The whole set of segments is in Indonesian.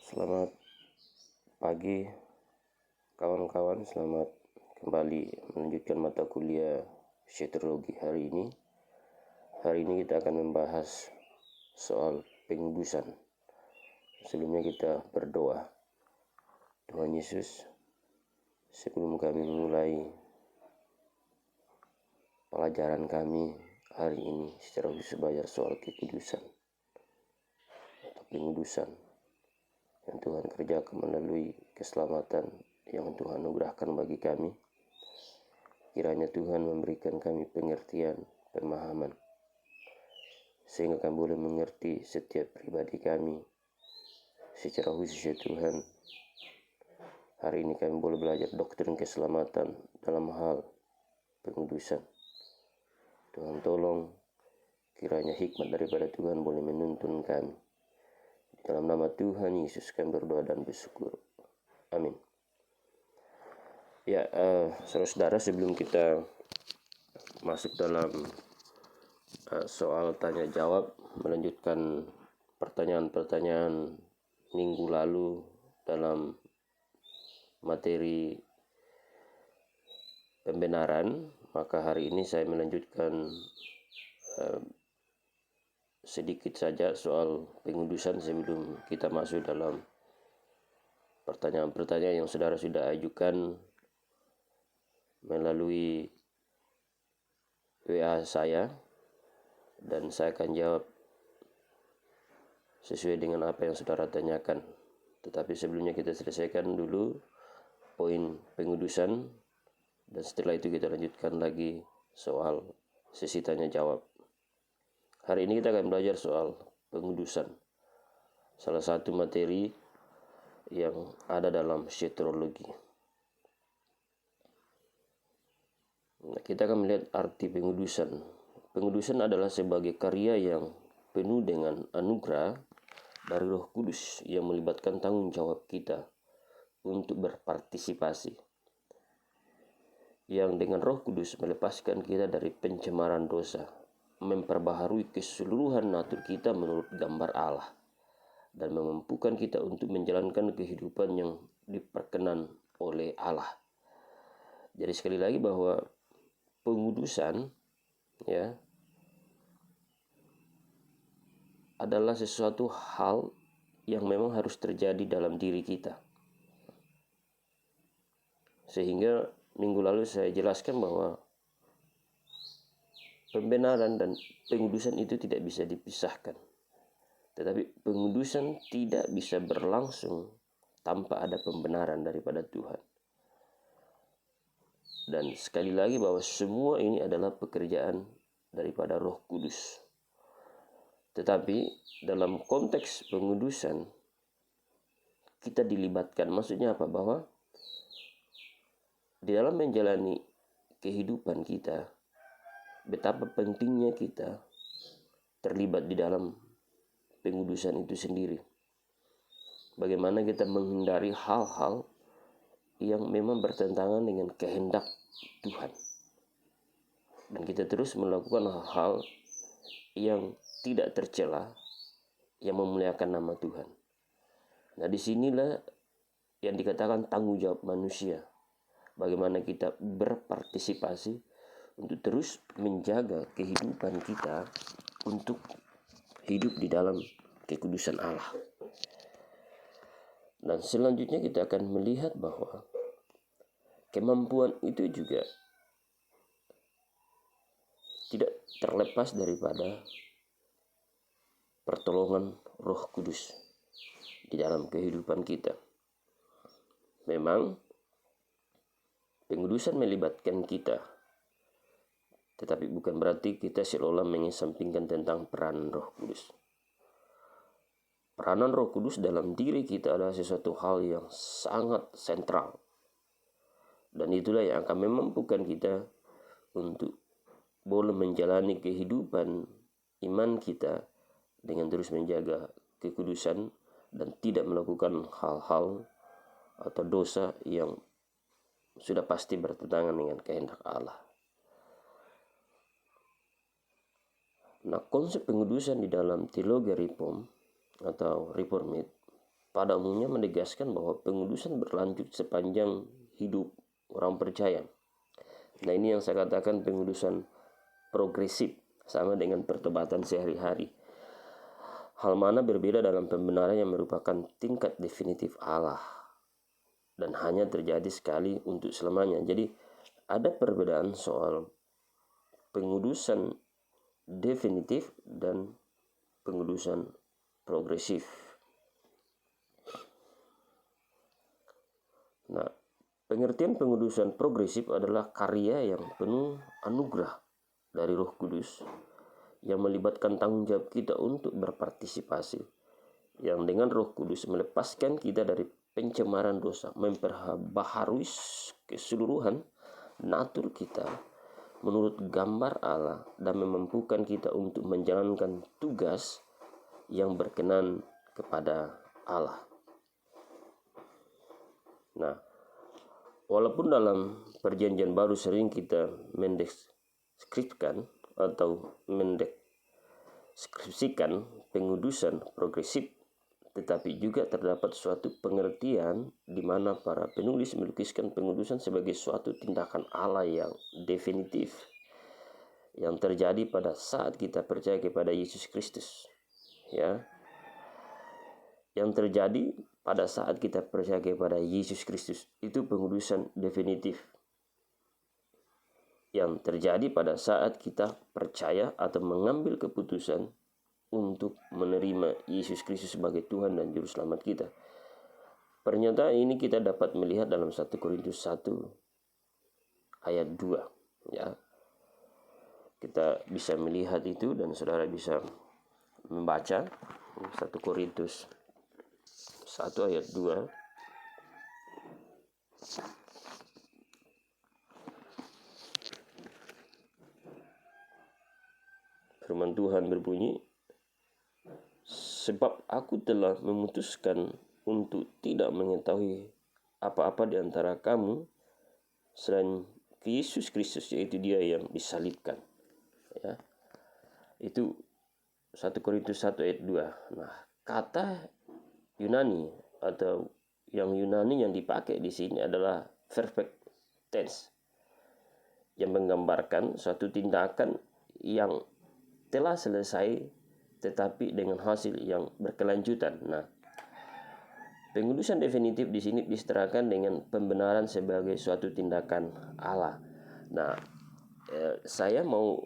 Selamat pagi kawan-kawan, selamat kembali melanjutkan mata kuliah psikologi hari ini. Hari ini kita akan membahas soal pengudusan. Sebelumnya kita berdoa. Tuhan Yesus, sebelum kami memulai pelajaran kami hari ini secara khusus belajar soal kekudusan atau pengudusan yang Tuhan kerjakan melalui keselamatan yang Tuhan anugerahkan bagi kami. Kiranya Tuhan memberikan kami pengertian, pemahaman, sehingga kami boleh mengerti setiap pribadi kami secara khusus. Ya Tuhan, hari ini kami boleh belajar doktrin keselamatan dalam hal pengudusan. Tuhan tolong, kiranya hikmat daripada Tuhan boleh menuntun kami. Dalam nama Tuhan Yesus kami berdoa dan bersyukur. Amin. Ya, saudara-saudara, sebelum kita masuk dalam soal tanya jawab, melanjutkan pertanyaan-pertanyaan minggu lalu dalam materi pembenaran, maka hari ini saya melanjutkan sedikit saja soal pengudusan sebelum kita masuk dalam pertanyaan-pertanyaan yang saudara sudah ajukan melalui WA saya, dan saya akan jawab sesuai dengan apa yang saudara tanyakan. Tetapi sebelumnya kita selesaikan dulu poin pengudusan, dan setelah itu kita lanjutkan lagi soal sesi tanya jawab. Hari ini kita akan belajar soal pengudusan, salah satu materi yang ada dalam psikologi. Kita akan melihat arti pengudusan. Pengudusan adalah sebagai karya yang penuh dengan anugerah dari Roh Kudus yang melibatkan tanggung jawab kita untuk berpartisipasi, yang dengan Roh Kudus melepaskan kita dari pencemaran dosa, memperbaharui keseluruhan natur kita menurut gambar Allah, dan memampukan kita untuk menjalankan kehidupan yang diperkenan oleh Allah. Jadi sekali lagi bahwa pengudusan adalah sesuatu hal yang memang harus terjadi dalam diri kita. Sehingga minggu lalu saya jelaskan bahwa pembenaran dan pengudusan itu tidak bisa dipisahkan. Tetapi pengudusan tidak bisa berlangsung tanpa ada pembenaran daripada Tuhan. Dan sekali lagi bahwa semua ini adalah pekerjaan daripada Roh Kudus. Tetapi dalam konteks pengudusan kita dilibatkan. Maksudnya apa? Bahwa di dalam menjalani kehidupan kita, betapa pentingnya kita terlibat di dalam pengudusan itu sendiri. Bagaimana kita menghindari hal-hal yang memang bertentangan dengan kehendak Tuhan, dan kita terus melakukan hal-hal yang tidak tercela, yang memuliakan nama Tuhan. Nah, disinilah yang dikatakan tanggung jawab manusia. Bagaimana kita berpartisipasi untuk terus menjaga kehidupan kita untuk hidup di dalam kekudusan Allah. Dan selanjutnya kita akan melihat bahwa kemampuan itu juga tidak terlepas daripada pertolongan Roh Kudus di dalam kehidupan kita. Memang pengudusan melibatkan kita, tetapi bukan berarti kita seolah mengesampingkan tentang peran Roh Kudus. Peranan Roh Kudus dalam diri kita adalah sesuatu hal yang sangat sentral, dan itulah yang akan memampukan kita untuk boleh menjalani kehidupan iman kita dengan terus menjaga kekudusan dan tidak melakukan hal-hal atau dosa yang sudah pasti bertentangan dengan kehendak Allah. Nah, konsep pengudusan di dalam teologi Reform atau Reformed pada umumnya menegaskan bahwa pengudusan berlanjut sepanjang hidup orang percaya. Nah, ini yang saya katakan pengudusan progresif, sama dengan pertobatan sehari-hari. Hal mana berbeda dalam pembenaran yang merupakan tingkat definitif Allah dan hanya terjadi sekali untuk selamanya. Jadi ada perbedaan soal pengudusan definitif dan pengudusan progresif. Nah, pengertian pengudusan progresif adalah karya yang penuh anugerah dari Roh Kudus yang melibatkan tanggung jawab kita untuk berpartisipasi, yang dengan Roh Kudus melepaskan kita dari pencemaran dosa, memperbaharui keseluruhan natur kita menurut gambar Allah, dan memampukan kita untuk menjalankan tugas yang berkenan kepada Allah. Nah, walaupun dalam perjanjian baru sering kita mendeskripsikan atau mendeskripsikan pengudusan progresif, tetapi juga terdapat suatu pengertian di mana para penulis melukiskan pengudusan sebagai suatu tindakan Allah yang definitif yang terjadi pada saat kita percaya kepada Yesus Kristus. Ya. Yang terjadi pada saat kita percaya kepada Yesus Kristus itu pengudusan definitif. Yang terjadi pada saat kita percaya atau mengambil keputusan untuk menerima Yesus Kristus sebagai Tuhan dan Juru Selamat kita. Pernyataan ini kita dapat melihat dalam 1 Korintus 1 ayat 2. Ya. Kita bisa melihat itu dan saudara bisa membaca 1 Korintus 1 ayat 2. Firman Tuhan berbunyi, sebab aku telah memutuskan untuk tidak mengetahui apa-apa di antara kamu selain Yesus Kristus, yaitu Dia yang disalibkan. Ya. Itu 1 Korintus 1 ayat 2. Nah, kata Yunani atau yang Yunani yang dipakai di sini adalah perfect tense, yang menggambarkan suatu tindakan yang telah selesai tetapi dengan hasil yang berkelanjutan. Nah, pengudusan definitif di sini disetarakan dengan pembenaran sebagai suatu tindakan Allah. Nah, saya mau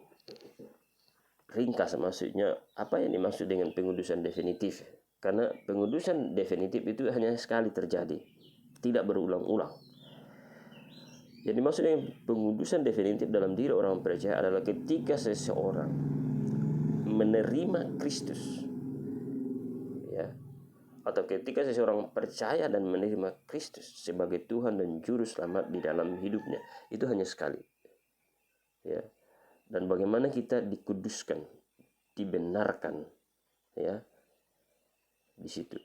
ringkas maksudnya apa yang dimaksud dengan pengudusan definitif. Karena pengudusan definitif itu hanya sekali terjadi, tidak berulang-ulang. Yang dimaksud dengan pengudusan definitif dalam diri orang percaya adalah ketika seseorang menerima Kristus, ya, atau ketika seseorang percaya dan menerima Kristus sebagai Tuhan dan Juru Selamat di dalam hidupnya, itu hanya sekali, ya. Dan bagaimana kita dikuduskan, dibenarkan, ya, di situ.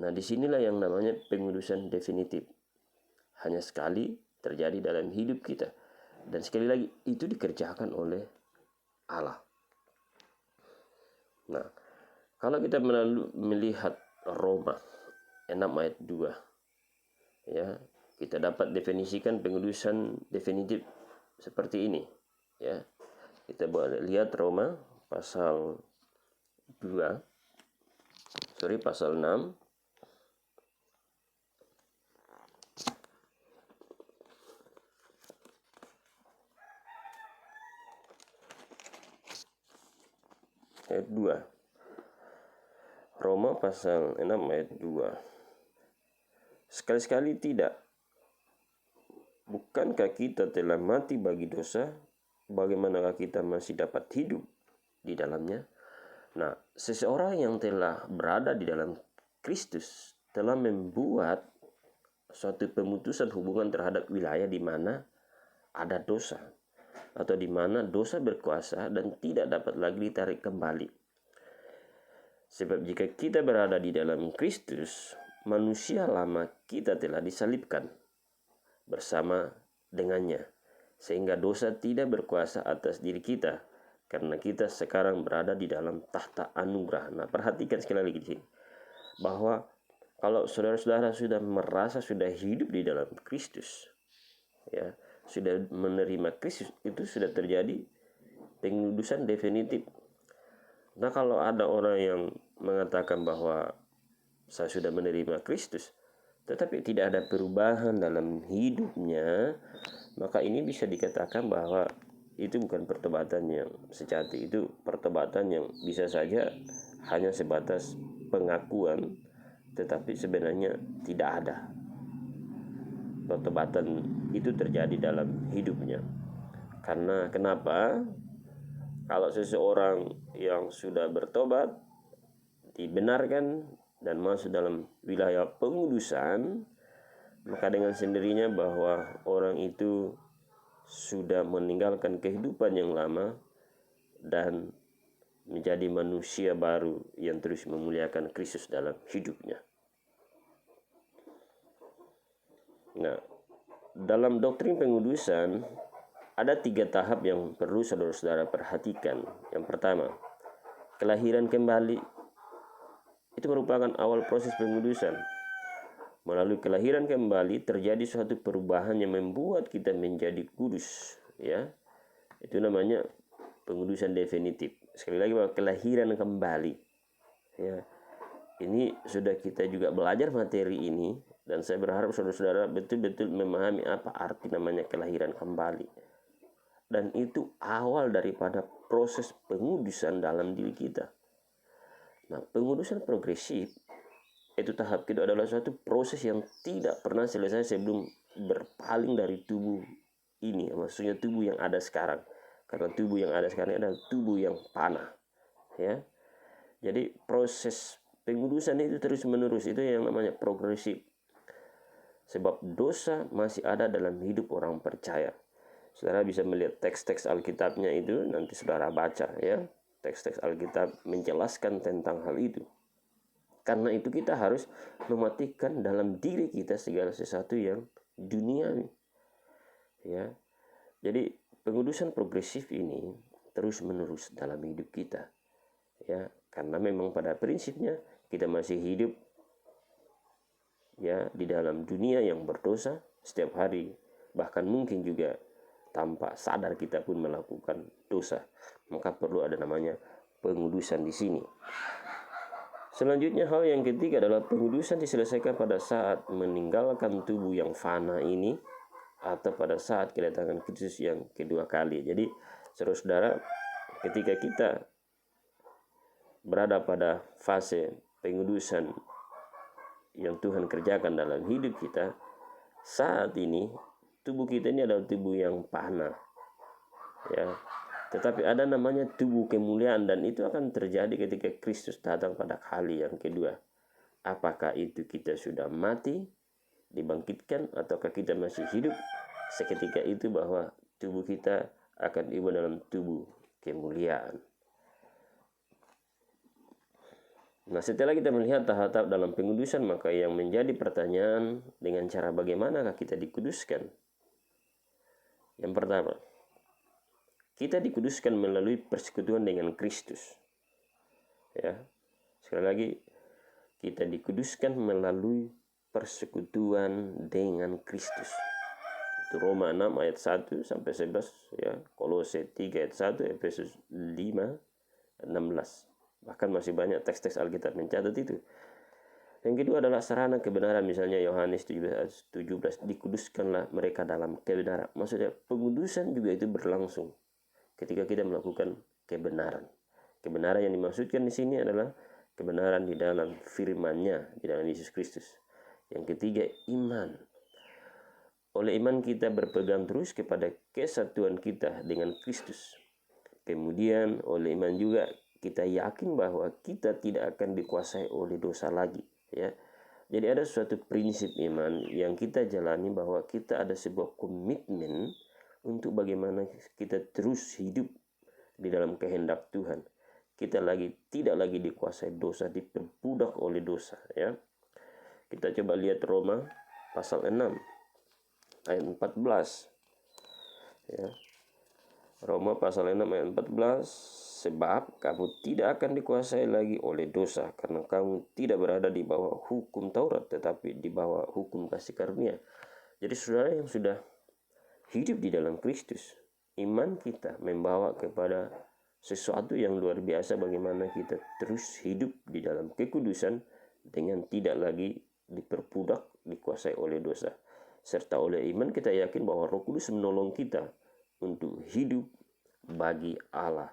Nah, disinilah yang namanya pengudusan definitif, hanya sekali terjadi dalam hidup kita, dan sekali lagi itu dikerjakan oleh Allah. Nah, kalau kita melihat Roma 6 ayat 2, ya, kita dapat definisikan pengudusan definitif seperti ini, ya. Kita boleh lihat Roma pasal 6 ayat 2. Roma pasal 6 ayat 2. Sekali-sekali tidak. Bukankah kita telah mati bagi dosa? Bagaimanakah kita masih dapat hidup di dalamnya? Nah, seseorang yang telah berada di dalam Kristus telah membuat suatu pemutusan hubungan terhadap wilayah di mana ada dosa, atau di mana dosa berkuasa dan tidak dapat lagi ditarik kembali. Sebab jika kita berada di dalam Kristus, manusia lama kita telah disalibkan bersama dengannya, sehingga dosa tidak berkuasa atas diri kita, karena kita sekarang berada di dalam tahta anugerah. Nah, perhatikan sekali lagi di sini. bahwa kalau saudara-saudara sudah merasa sudah hidup di dalam Kristus, ya, sudah menerima Kristus, itu sudah terjadi pengudusan definitif. Nah, kalau ada orang yang mengatakan bahwa saya sudah menerima Kristus, tetapi tidak ada perubahan dalam hidupnya, maka ini bisa dikatakan bahwa itu bukan pertobatan yang sejati. Itu pertobatan yang bisa saja hanya sebatas pengakuan, tetapi sebenarnya tidak ada pertobatan itu terjadi dalam hidupnya. Karena kenapa? Kalau seseorang yang sudah bertobat, dibenarkan dan masuk dalam wilayah pengudusan, maka dengan sendirinya bahwa orang itu sudah meninggalkan kehidupan yang lama dan menjadi manusia baru yang terus memuliakan Kristus dalam hidupnya. Nah, dalam doktrin pengudusan ada 3 tahap yang perlu saudara-saudara perhatikan. Yang pertama, kelahiran kembali. Itu merupakan awal proses pengudusan. Melalui kelahiran kembali terjadi suatu perubahan yang membuat kita menjadi kudus, ya. Itu namanya pengudusan definitif. Sekali lagi, bahwa kelahiran kembali, ya. Ini sudah kita juga belajar materi ini, dan saya berharap saudara-saudara betul-betul memahami apa arti namanya kelahiran kembali. Dan itu awal daripada proses pengudusan dalam diri kita. Nah, pengudusan progresif itu tahap kedua adalah suatu proses yang tidak pernah selesai sebelum berpaling dari tubuh ini, maksudnya tubuh yang ada sekarang. Karena tubuh yang ada sekarang adalah tubuh yang panah, ya. Jadi proses pengudusan itu terus menerus, itu yang namanya progresif. Sebab dosa masih ada dalam hidup orang percaya. Saudara bisa melihat teks-teks Alkitabnya itu, nanti saudara baca, ya. Teks-teks Alkitab menjelaskan tentang hal itu. Karena itu kita harus mematikan dalam diri kita segala sesuatu yang duniawi, ya. Jadi pengudusan progresif ini terus menerus dalam hidup kita, ya. Karena memang pada prinsipnya kita masih hidup, ya, di dalam dunia yang berdosa setiap hari. Bahkan mungkin juga tanpa sadar kita pun melakukan dosa. Maka perlu ada namanya pengudusan di sini. Selanjutnya, hal yang ketiga adalah pengudusan diselesaikan pada saat meninggalkan tubuh yang fana ini, atau pada saat kedatangan Kristus yang kedua kali. Jadi saudara-saudara, ketika kita berada pada fase pengudusan yang Tuhan kerjakan dalam hidup kita, saat ini tubuh kita ini adalah tubuh yang fana, ya. Tetapi ada namanya tubuh kemuliaan, dan itu akan terjadi ketika Kristus datang pada kali yang kedua. Apakah itu kita sudah mati, dibangkitkan, ataukah kita masih hidup? Seketika itu bahwa tubuh kita akan diubah dalam tubuh kemuliaan. Nah, setelah kita melihat tahap-tahap dalam pengudusan, maka yang menjadi pertanyaan dengan cara bagaimanakah kita dikuduskan? Yang pertama, kita dikuduskan melalui persekutuan dengan Kristus, ya. Sekali lagi, kita dikuduskan melalui persekutuan dengan Kristus. Itu Roma 6 ayat 1 sampai 11, ya. Kolose 3 ayat 1, Efesus 5 16. Bahkan masih banyak teks-teks Alkitab mencatat itu. Yang kedua adalah sarana kebenaran, misalnya Yohanes 17, dikuduskanlah mereka dalam kebenaran. Maksudnya pengudusan juga itu berlangsung ketika kita melakukan kebenaran. Kebenaran yang dimaksudkan di sini adalah kebenaran di dalam firman-Nya, di dalam Yesus Kristus. Yang ketiga, iman. Oleh iman kita berpegang terus kepada kesatuan kita dengan Kristus. Kemudian oleh iman juga kita yakin bahwa kita tidak akan dikuasai oleh dosa lagi, ya. Jadi ada suatu prinsip iman yang kita jalani, bahwa kita ada sebuah komitmen untuk bagaimana kita terus hidup di dalam kehendak Tuhan. Kita tidak lagi dikuasai dosa, diperbudak oleh dosa, ya. Kita coba lihat Roma pasal 6 ayat 14, ya. Roma pasal 6 ayat 14 Sebab kamu tidak akan dikuasai lagi oleh dosa, karena kamu tidak berada di bawah hukum Taurat, tetapi di bawah hukum kasih karunia. Jadi saudara yang sudah hidup di dalam Kristus, iman kita membawa kepada sesuatu yang luar biasa, bagaimana kita terus hidup di dalam kekudusan dengan tidak lagi diperbudak, dikuasai oleh dosa. Serta oleh iman kita yakin bahwa Roh Kudus menolong kita untuk hidup bagi Allah.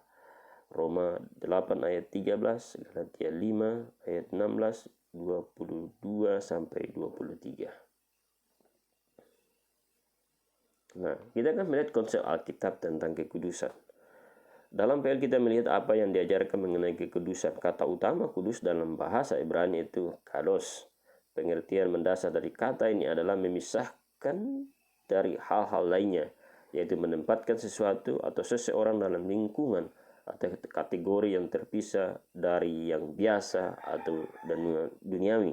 Roma 8 ayat 13, Galatia 5 ayat 16, 22 sampai 23. Nah, kita akan melihat konsep Alkitab tentang kekudusan. Dalam PL kita melihat apa yang diajarkan mengenai kekudusan. Kata utama kudus dalam bahasa Ibrani itu kados. Pengertian mendasar dari kata ini adalah memisahkan dari hal-hal lainnya, yaitu menempatkan sesuatu atau seseorang dalam lingkungan atau kategori yang terpisah dari yang biasa atau duniawi.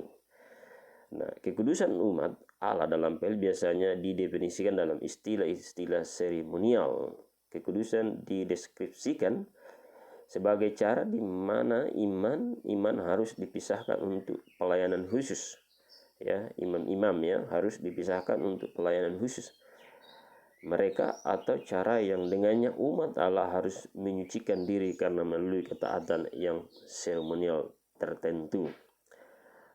Nah, kekudusan umat Allah dalam PL biasanya didefinisikan dalam istilah-istilah seremonial. Kekudusan dideskripsikan sebagai cara di mana iman harus dipisahkan untuk pelayanan khusus. Ya, imam-imam ya harus dipisahkan untuk pelayanan khusus mereka, atau cara yang dengannya umat Allah harus menyucikan diri karena melalui ketaatan yang seremonial tertentu.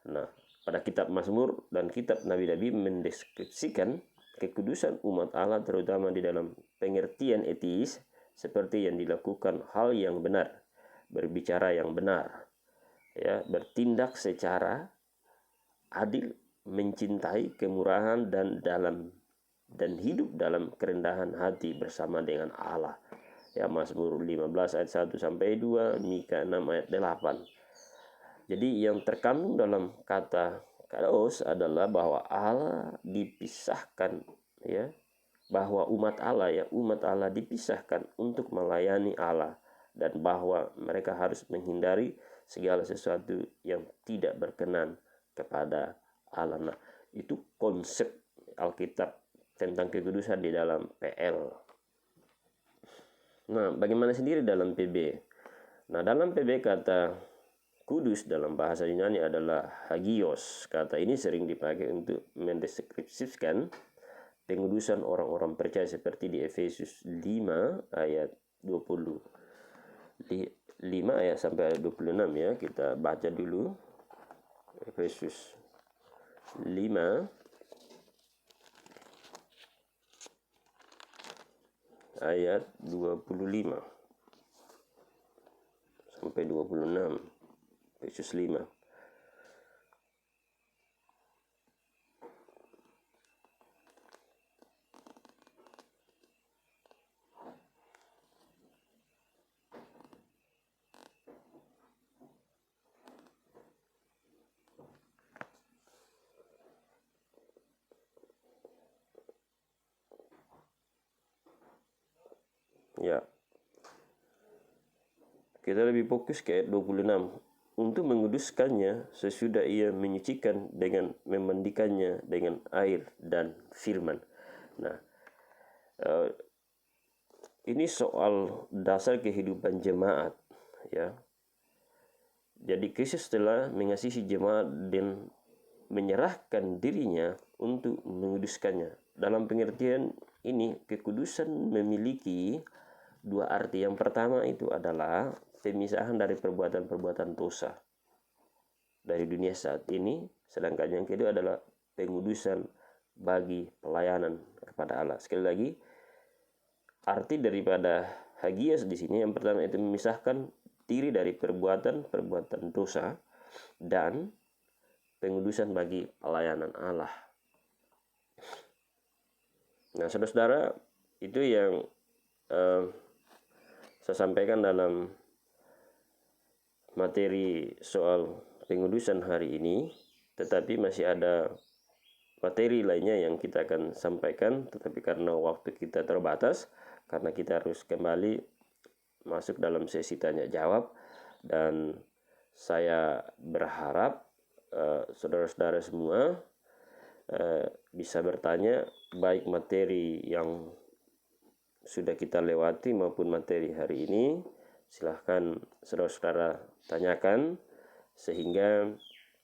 Nah, pada kitab Mazmur dan kitab Nabi-Nabi mendeskripsikan kekudusan umat Allah terutama di dalam pengertian etis, seperti yang dilakukan hal yang benar, berbicara yang benar, ya, bertindak secara adil, mencintai kemurahan dan hidup dalam kerendahan hati bersama dengan Allah. Ya, Mazmur 15 ayat 1 sampai 2, Mika 6 ayat 8. Jadi yang terkandung dalam kata kados adalah bahwa Allah dipisahkan, ya, bahwa umat Allah dipisahkan untuk melayani Allah, dan bahwa mereka harus menghindari segala sesuatu yang tidak berkenan kepada Allah. Nah, itu konsep Alkitab tentang kekudusan di dalam PL. Nah, bagaimana sendiri dalam PB? Nah, dalam PB kata kudus dalam bahasa Yunani adalah hagios. Kata ini sering dipakai untuk mendeskripsikan pengudusan orang-orang percaya seperti di Efesus 5 ayat 25 ayat sampai 26 ya. Kita baca dulu. Efesus 5 ayat 25 sampai 26. Efesus 5. Ya. Kita lebih fokus ke ayat 26. Untuk menguduskannya sesudah ia menyucikan dengan memandikannya dengan air dan firman. Nah, ini soal dasar kehidupan jemaat, ya. Jadi Kristus telah mengasihi jemaat dan menyerahkan dirinya untuk menguduskannya. Dalam pengertian ini, kekudusan memiliki dua arti. Yang pertama itu adalah pemisahan dari perbuatan-perbuatan dosa dari dunia saat ini, sedangkan yang kedua adalah pengudusan bagi pelayanan kepada Allah. Sekali lagi, arti daripada hagias di sini yang pertama itu memisahkan diri dari perbuatan-perbuatan dosa dan pengudusan bagi pelayanan Allah. Nah, saudara-saudara, itu yang saya sampaikan dalam materi soal pengudusan hari ini, tetapi masih ada materi lainnya yang kita akan sampaikan, tetapi karena waktu kita terbatas, karena kita harus kembali masuk dalam sesi tanya jawab, dan saya berharap saudara-saudara semua bisa bertanya, baik materi yang sudah kita lewati maupun materi hari ini, Silahkan saudara-saudara tanyakan sehingga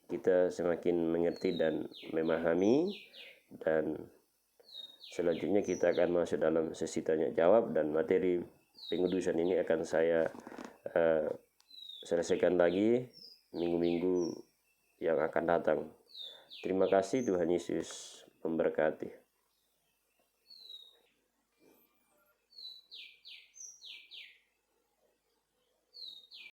kita semakin mengerti dan memahami, dan selanjutnya kita akan masuk dalam sesi tanya jawab, dan materi pengudusan ini akan saya selesaikan lagi minggu-minggu yang akan datang. Terima kasih, Tuhan Yesus memberkati.